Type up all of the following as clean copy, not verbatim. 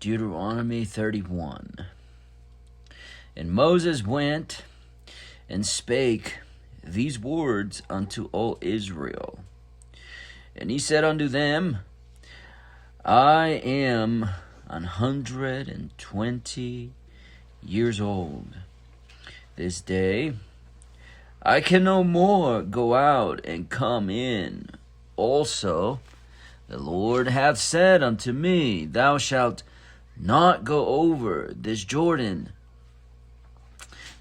Deuteronomy 31. And Moses went and spake these words unto all Israel. And he said unto them, I am 120 years old. This day I can no more go out and come in. Also the Lord hath said unto me, Thou shalt not go over this Jordan.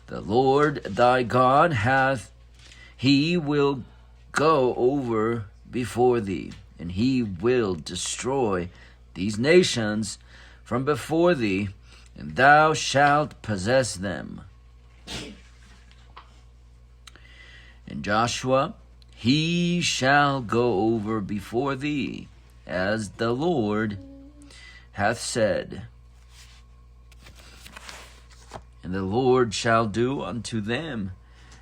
The Lord thy God he will go over before thee, and he will destroy these nations from before thee, and thou shalt possess them. And Joshua, he shall go over before thee, as the Lord hath said. And the Lord shall do unto them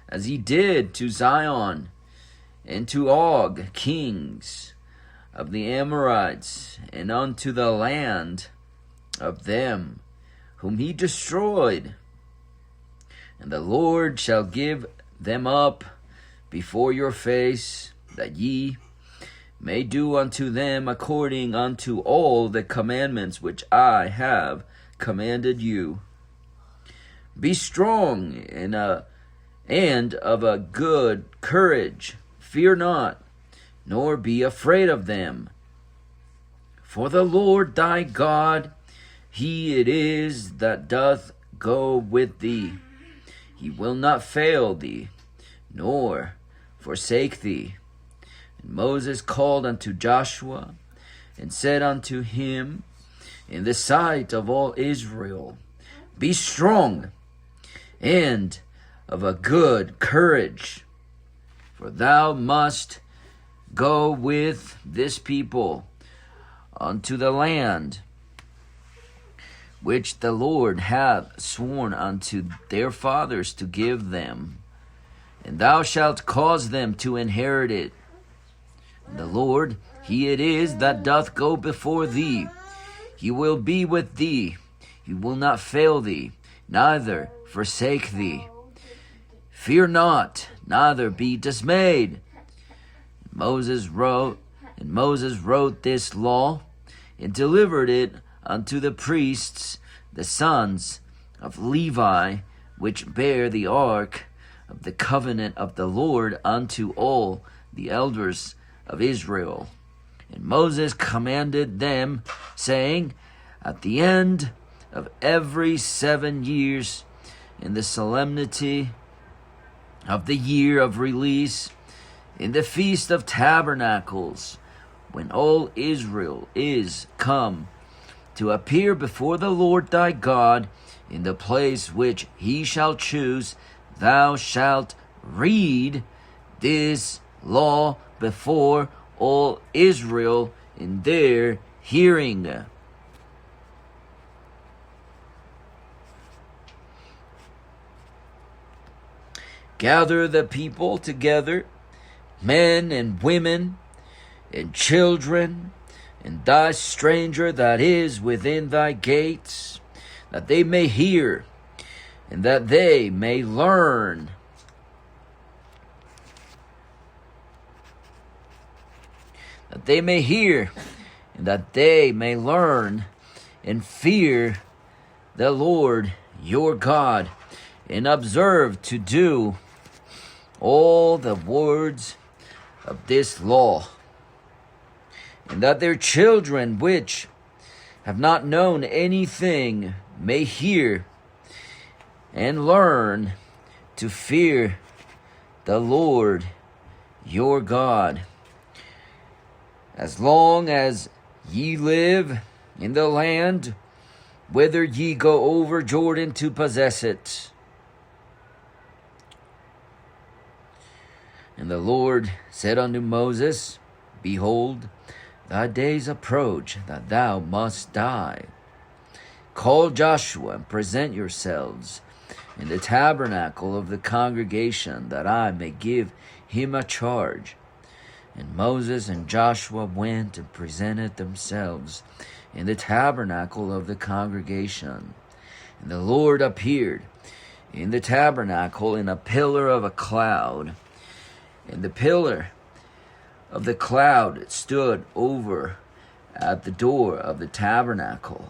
as he did to Zion and to Og, kings of the Amorites, and unto the land of them whom he destroyed. And the Lord shall give them up before your face, that ye may do unto them according unto all the commandments which I have commanded you. Be strong and of a good courage. Fear not, nor be afraid of them. For the Lord thy God, he it is that doth go with thee. He will not fail thee, nor forsake thee. And Moses called unto Joshua, and said unto him in the sight of all Israel, Be strong and of a good courage, for thou must go with this people unto the land which the Lord hath sworn unto their fathers to give them, and thou shalt cause them to inherit it. And the Lord, he it is that doth go before thee. He will be with thee. He will not fail thee, neither forsake thee. Fear not, neither be dismayed. Moses wrote this law, and delivered it unto the priests, the sons of Levi, which bear the ark of the covenant of the Lord, unto all the elders of Israel. And Moses commanded them, saying, At the end of every 7 years, in the solemnity of the year of release, in the feast of tabernacles, when all Israel is come to appear before the Lord thy God in the place which he shall choose, thou shalt read this law before all Israel in their hearing. Gather the people together, men and women and children, and thy stranger that is within thy gates, that they may hear, and that they may learn. That they may hear, and that they may learn, and fear the Lord your God, and observe to do all the words of this law, and that their children which have not known anything may hear and learn to fear the Lord your God, as long as ye live in the land whither ye go over Jordan to possess it. And the Lord said unto Moses, Behold, thy days approach that thou must die. Call Joshua and present yourselves in the tabernacle of the congregation, that I may give him a charge. And Moses and Joshua went and presented themselves in the tabernacle of the congregation. And the Lord appeared in the tabernacle in a pillar of a cloud. And the pillar of the cloud stood over at the door of the tabernacle.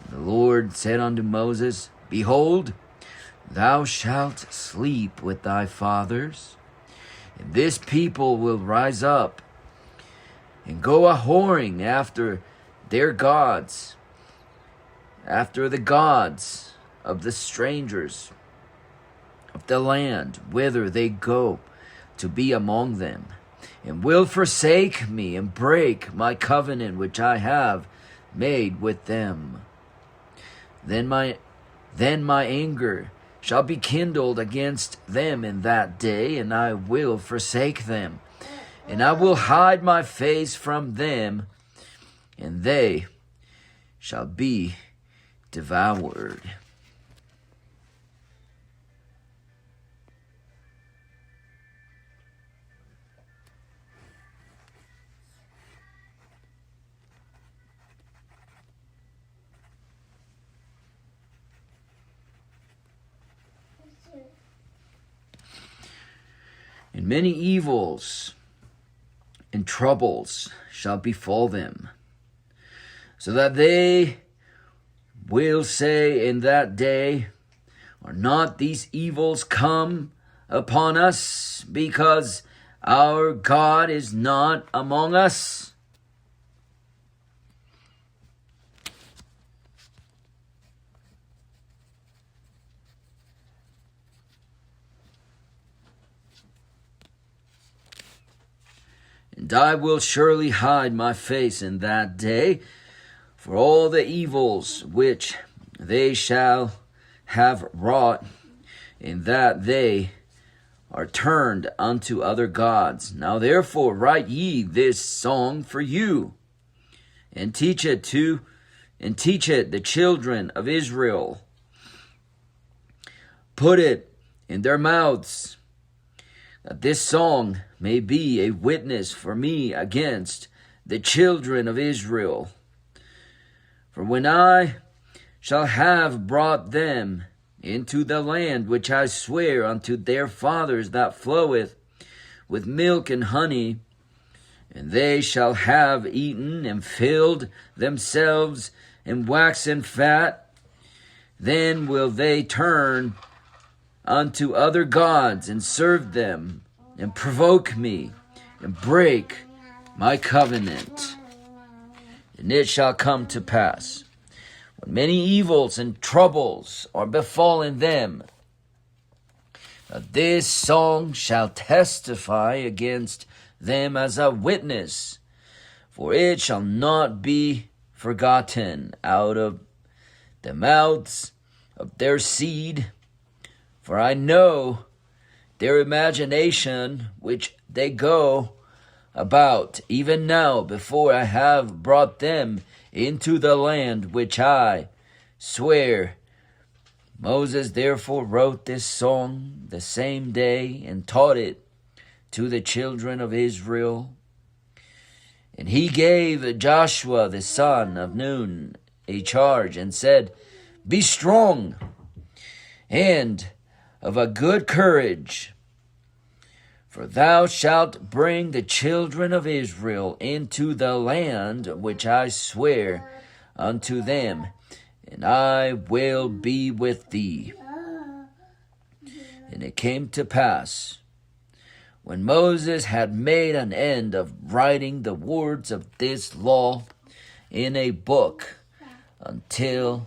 And the Lord said unto Moses, Behold, thou shalt sleep with thy fathers, and this people will rise up and go a-whoring after their gods, after the gods of the strangers of the land, whither they go to be among them, and will forsake me and break my covenant which I have made with them. Then my anger shall be kindled against them in that day, and I will forsake them, and I will hide my face from them, and they shall be devoured. And many evils and troubles shall befall them, so that they will say in that day, Are not these evils come upon us, because our God is not among us? And I will surely hide my face in that day for all the evils which they shall have wrought, in that they are turned unto other gods. Now therefore write ye this song for you, and teach it the children of Israel. Put it in their mouths, that this song may be a witness for me against the children of Israel. For when I shall have brought them into the land which I swear unto their fathers, that floweth with milk and honey, and they shall have eaten and filled themselves and waxen fat, then will they turn unto other gods and serve them, and provoke me, and break my covenant. And it shall come to pass, when many evils and troubles are befallen them, that this song shall testify against them as a witness, for it shall not be forgotten out of the mouths of their seed. For I know their imagination which they go about even now, before I have brought them into the land which I swear. Moses therefore wrote this song the same day, and taught it to the children of Israel. And he gave Joshua the son of Nun a charge, and said, Be strong and of a good courage, for thou shalt bring the children of Israel into the land which I swear unto them, and I will be with thee. And it came to pass, when Moses had made an end of writing the words of this law in a book, until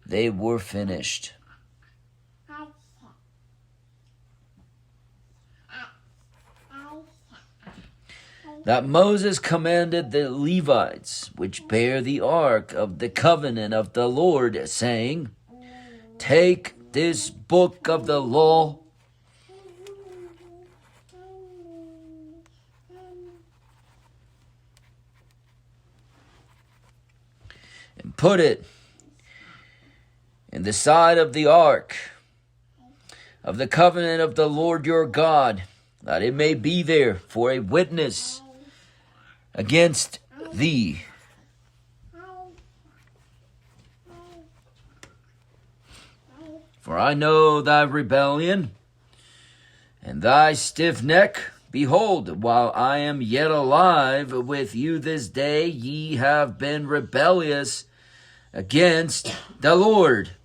they were finished, that Moses commanded the Levites, which bear the ark of the covenant of the Lord, saying, Take this book of the law and put it in the side of the ark of the covenant of the Lord your God, that it may be there for a witness against thee. For I know thy rebellion, and thy stiff neck. Behold, while I am yet alive with you this day, ye have been rebellious against the Lord.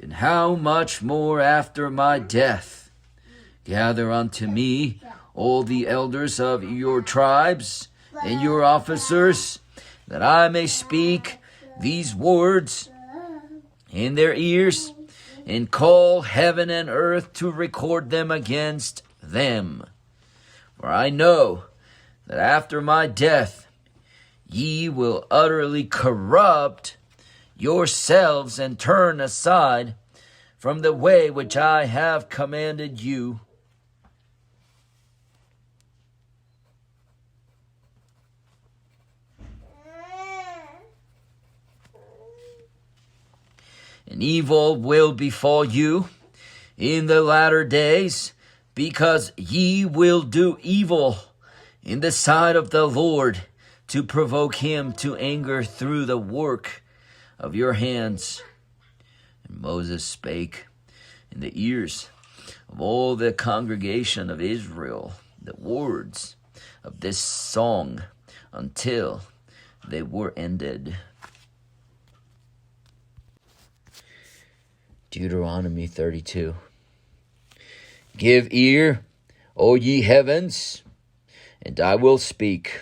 And how much more after my death? Gather unto me all the elders of your tribes and your officers, that I may speak these words in their ears, and call heaven and earth to record them against them. For I know that after my death ye will utterly corrupt yourselves and turn aside from the way which I have commanded you. And evil will befall you in the latter days, because ye will do evil in the sight of the Lord, to provoke him to anger through the work of your hands. And Moses spake in the ears of all the congregation of Israel the words of this song until they were ended. Deuteronomy 32. Give ear, O ye heavens, and I will speak.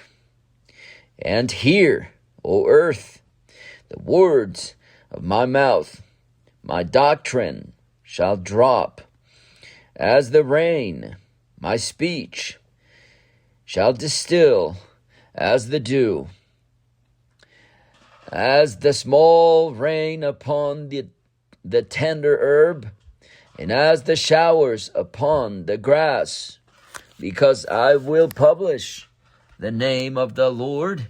And hear, O earth, the words of my mouth. My doctrine shall drop as the rain. My speech shall distill as the dew. As the small rain upon the tender herb, and as the showers upon the grass, because I will publish the name of the Lord.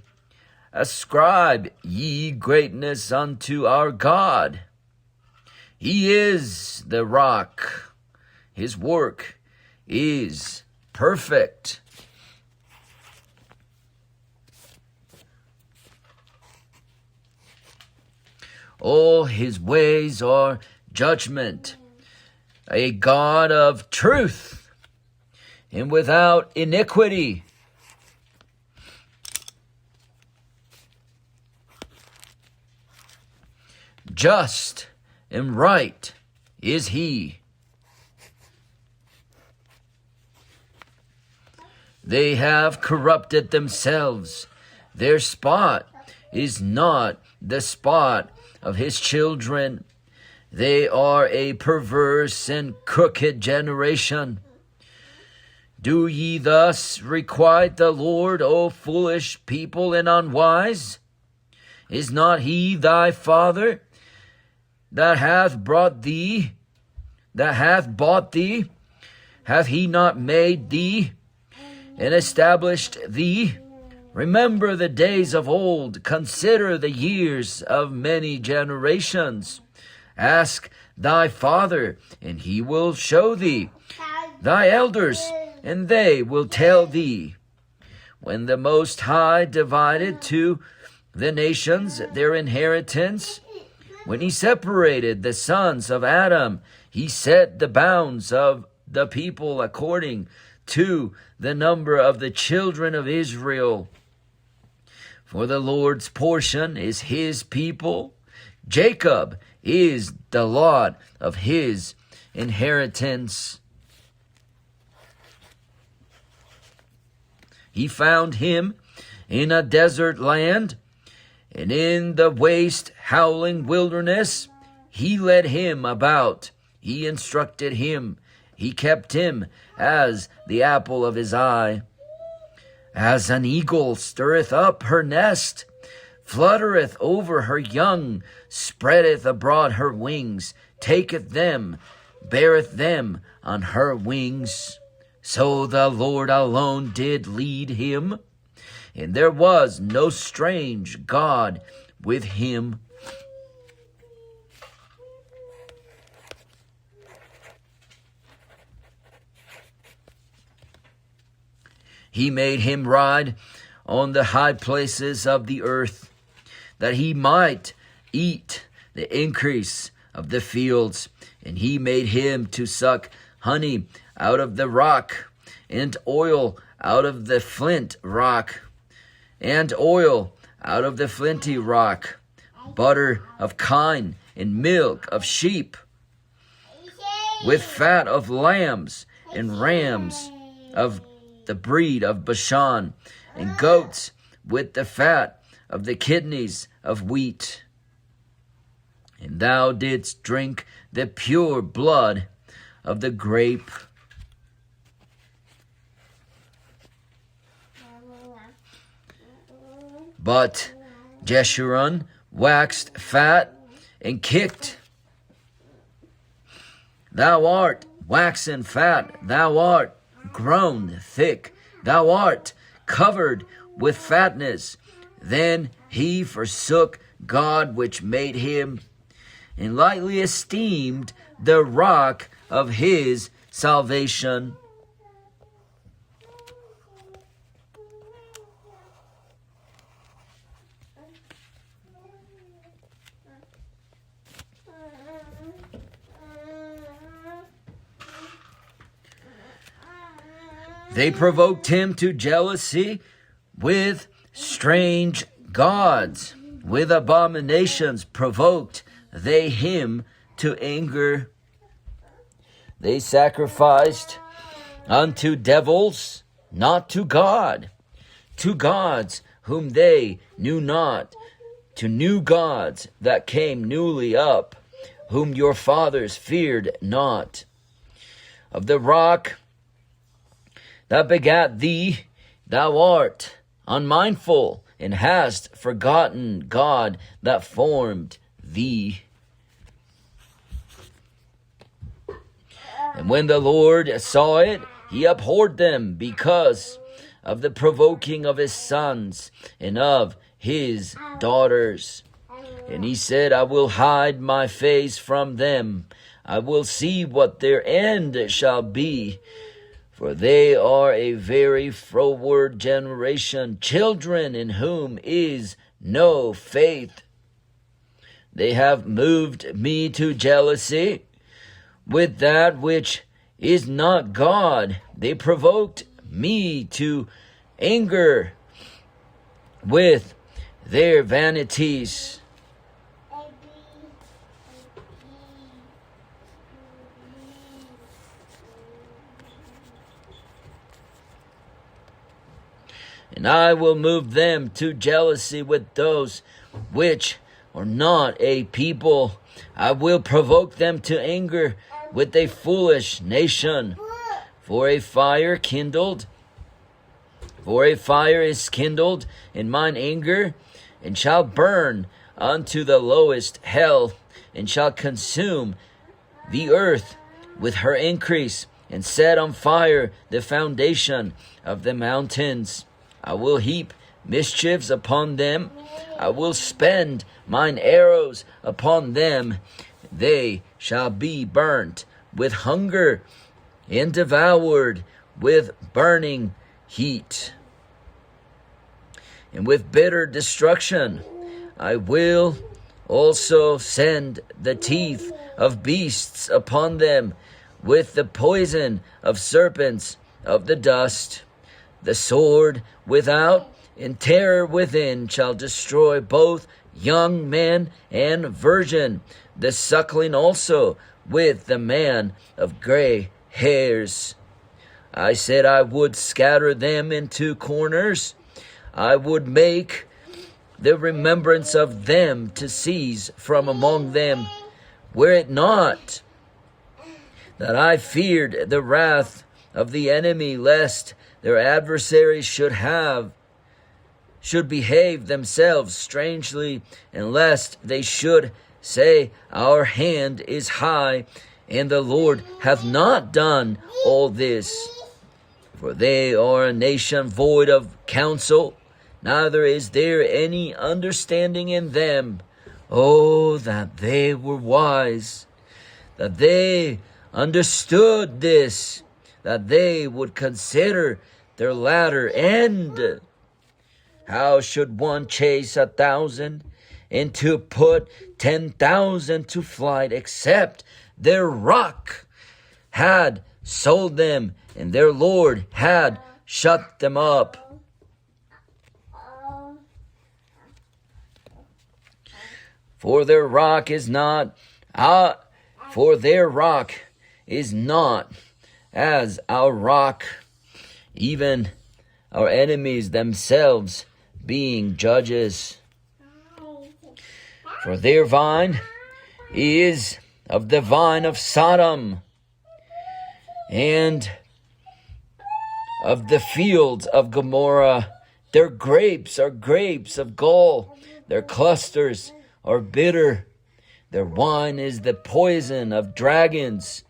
Ascribe ye greatness unto our God. He is the rock. His work is perfect. All his ways are judgment, a God of truth, and without iniquity. Just and right is he. They have corrupted themselves. Their spot is not the spot of his children. They are a perverse and crooked generation. Do ye thus requite the Lord, O foolish people and unwise? Is not he thy father that hath bought thee? Hath he not made thee and established thee? Remember the days of old. Consider the years of many generations. Ask thy father, and he will show thee. Thy elders, and they will tell thee. When the Most High divided to the nations their inheritance, when he separated the sons of Adam, he set the bounds of the people according to the number of the children of Israel. For the Lord's portion is his people. Jacob is the lot of his inheritance. He found him in a desert land, and in the waste howling wilderness. He led him about. He instructed him. He kept him as the apple of his eye. As an eagle stirreth up her nest, fluttereth over her young, spreadeth abroad her wings, taketh them, beareth them on her wings. So the Lord alone did lead him, and there was no strange God with him. He made him ride on the high places of the earth, that he might eat the increase of the fields, and he made him to suck honey out of the rock, and oil out of the flint rock, and oil out of the flinty rock, butter of kine, and milk of sheep, with fat of lambs and rams of the breed of Bashan, and goats with the fat of the kidneys of wheat. And thou didst drink the pure blood of the grape. But Jeshurun waxed fat and kicked. Thou art waxen fat, thou art grown thick, thou art covered with fatness. Then he forsook God which made him, and lightly esteemed the rock of his salvation. They provoked him to jealousy with strange gods. With abominations provoked they him to anger. They sacrificed unto devils, not to God, to gods whom they knew not, to new gods that came newly up, whom your fathers feared not. Of the rock that begat thee, thou art unmindful, and hast forgotten God that formed thee. And when the Lord saw it, he abhorred them because of the provoking of his sons and of his daughters. And he said, I will hide my face from them. I will see what their end shall be. For they are a very froward generation, children in whom is no faith. They have moved me to jealousy with that which is not God. They provoked me to anger with their vanities. And I will move them to jealousy with those which are not a people. I will provoke them to anger with a foolish nation. For a fire is kindled in mine anger, and shall burn unto the lowest hell, and shall consume the earth with her increase, and set on fire the foundation of the mountains. I will heap mischiefs upon them. I will spend mine arrows upon them. They shall be burnt with hunger and devoured with burning heat. And with bitter destruction I will also send the teeth of beasts upon them, with the poison of serpents of the dust. The sword without and terror within shall destroy both young man and virgin, the suckling also with the man of gray hairs. I said I would scatter them into corners. I would make the remembrance of them to cease from among them. Were it not that I feared the wrath of the enemy, lest their adversaries should behave themselves strangely, and lest they should say, our hand is high, and the Lord hath not done all this. For they are a nation void of counsel, neither is there any understanding in them. Oh, that they were wise, that they understood this, that they would consider their latter end. How should one chase 1,000 and to put 10,000 to flight, except their rock had sold them, and their Lord had shut them up. For their rock is not as our rock, even our enemies themselves being judges. For their vine is of the vine of Sodom, and of the fields of Gomorrah. Their grapes are grapes of gall, their clusters are bitter. Their wine is the poison of dragons,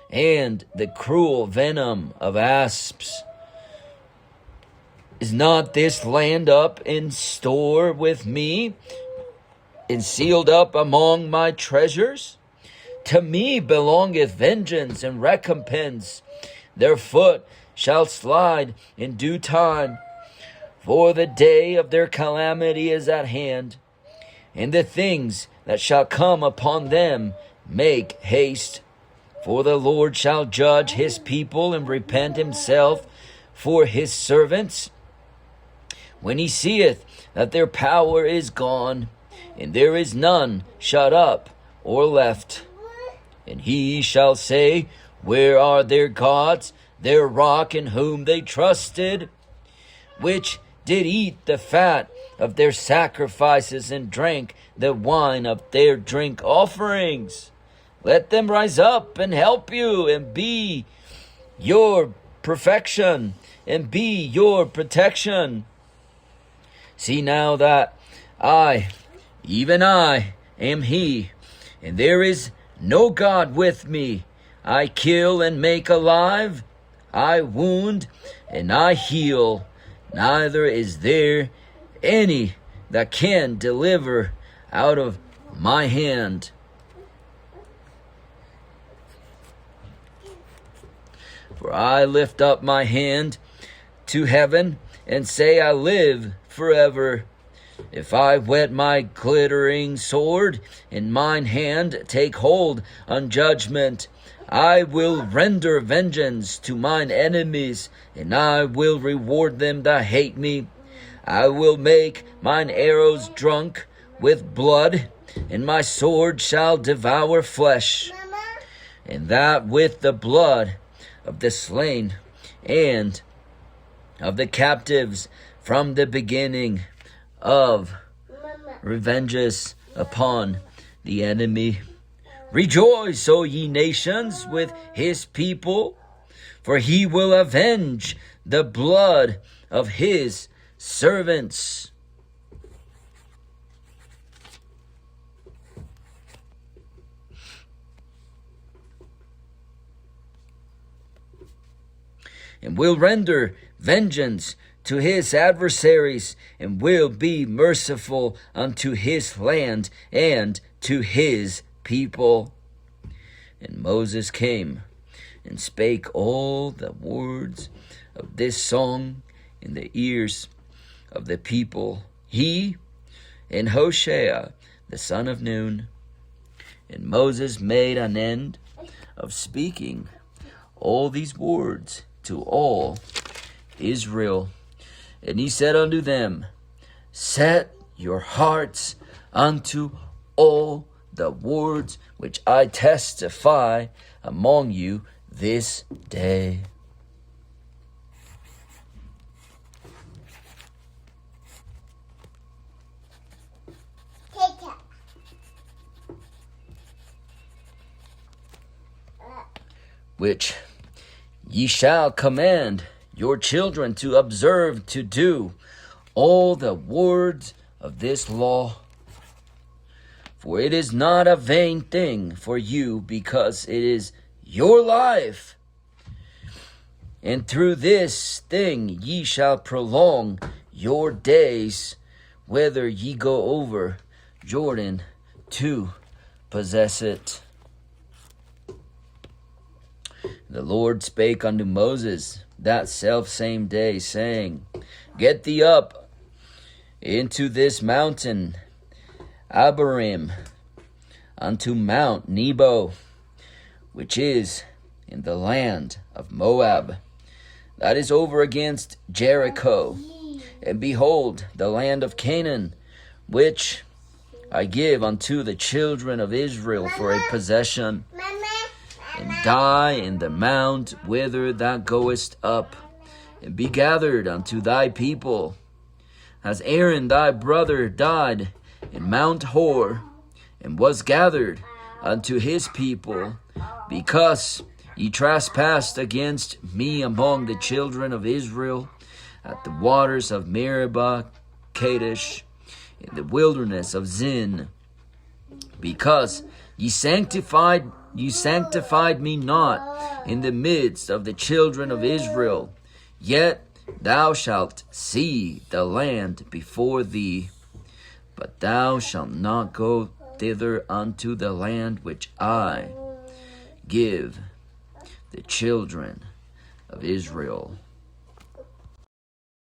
and the cruel venom of asps. Is not this land up in store with me, and sealed up among my treasures? To me belongeth vengeance and recompense. Their foot shall slide in due time, for the day of their calamity is at hand, and the things that shall come upon them make haste. For the Lord shall judge his people and repent himself for his servants, when he seeth that their power is gone, and there is none shut up or left. And he shall say, where are their gods, their rock in whom they trusted, which did eat the fat of their sacrifices and drank the wine of their drink offerings? Let them rise up and help you, and be your perfection, and be your protection. See now that I, even I, am he, and there is no God with me. I kill and make alive, I wound and I heal. Neither is there any that can deliver out of my hand. For I lift up my hand to heaven and say, I live forever. If I whet my glittering sword, in mine hand take hold on judgment, I will render vengeance to mine enemies, and I will reward them that hate me. I will make mine arrows drunk with blood, and my sword shall devour flesh, and that with the blood of the slain and of the captives from the beginning of revenges upon the enemy. Rejoice, O ye nations, with his people, for he will avenge the blood of his servants. And will render vengeance to his adversaries, and will be merciful unto his land and to his people. And Moses came and spake all the words of this song in the ears of the people, he and Hoshea the son of Nun. And Moses made an end of speaking all these words to all Israel. And he said unto them, set your hearts unto all the words which I testify among you this day. Which ye shall command your children to observe to do all the words of this law. For it is not a vain thing for you, because it is your life. And through this thing ye shall prolong your days, whether ye go over Jordan to possess it. The Lord spake unto Moses that selfsame day, saying, get thee up into this mountain, Abarim, unto Mount Nebo, which is in the land of Moab, that is over against Jericho. And behold, the land of Canaan, which I give unto the children of Israel for a possession, and die in the mount whither thou goest up, and be gathered unto thy people, as Aaron thy brother died in Mount Hor, and was gathered unto his people, because ye trespassed against me among the children of Israel, at the waters of Meribah, Kadesh, in the wilderness of Zin, because ye sanctified me not in the midst of the children of Israel. Yet thou shalt see the land before thee, but thou shalt not go thither unto the land which I give the children of Israel.